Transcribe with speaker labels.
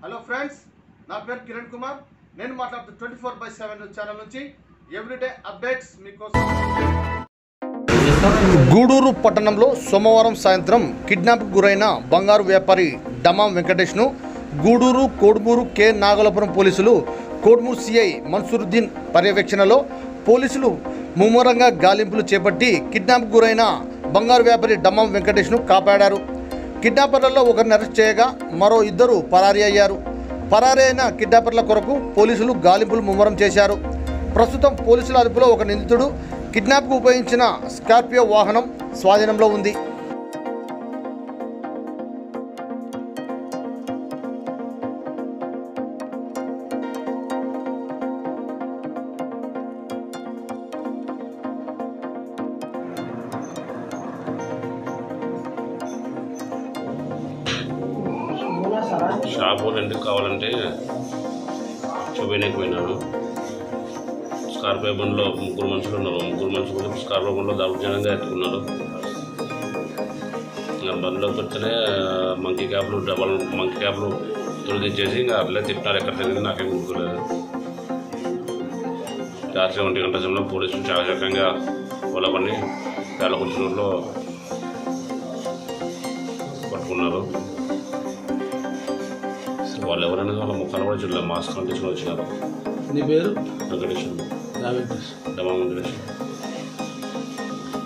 Speaker 1: Hello friends, నా పేరు కిరణ్ కుమార్. నేను మాట్లాడుతూ 24/7 ఛానల్ నుంచి ఎవ్రీడే అప్డేట్స్ మీకోసం. గూడూరు పట్టణంలో సోమవారం సాయంత్రం కిడ్నాప్కు గురైన బంగారు వ్యాపారి డమాం వెంకటేష్ను గూడూరు, కోడుమూరు, కె నాగలాపురం పోలీసులు, కోడుమూరు సిఐ మన్సూరుద్దీన్ పర్యవేక్షణలో పోలీసులు ముమ్మరంగా గాలింపులు చేపట్టి కిడ్నాప్కు గురైన బంగారు వ్యాపారి డమాం వెంకటేష్ను కాపాడారు. కిడ్నాపర్లలో ఒకరిని అరెస్ట్ చేయగా మరో ఇద్దరు పరారీ అయ్యారు. పరారీ అయిన కిడ్నాపర్ల కొరకు పోలీసులు గాలింపులు ముమ్మరం చేశారు. ప్రస్తుతం పోలీసుల అదుపులో ఒక నిందితుడు కిడ్నాప్కు ఉపయోగించిన స్కార్పియో వాహనం స్వాధీనంలో ఉంది.
Speaker 2: షాపు రెంట్కి కావాలంటే చూపేయడానికి పోయినాను. స్కార్పియో బండ్లో ముగ్గురు మనుషులు స్కార్పియో బండ్లో దౌర్జన్యంగా ఎత్తుకున్నారు. ఇంకా బండ్లోకి వస్తేనే మంకీ క్యాబ్లు తొలగించేసి ఇంకా అట్లే తిప్పినారు. ఎక్కడ తిరిగింది నాకేం గుర్తులేదు. రాత్రి 1 గంటల సమయంలో పోలీసులు చాలా చక్కగా వాళ్ళ పని వేలకుంటూరులో పట్టుకున్నారు. వాళ్ళు ఎవరైనా వాళ్ళ ముఖాలు కూడా చూడలేదు, మాస్క్ తీసుకుని వచ్చినారు.
Speaker 3: నీ పేరు?
Speaker 2: వెంకటేశ్వర, డమా వెంకటేశ్వర.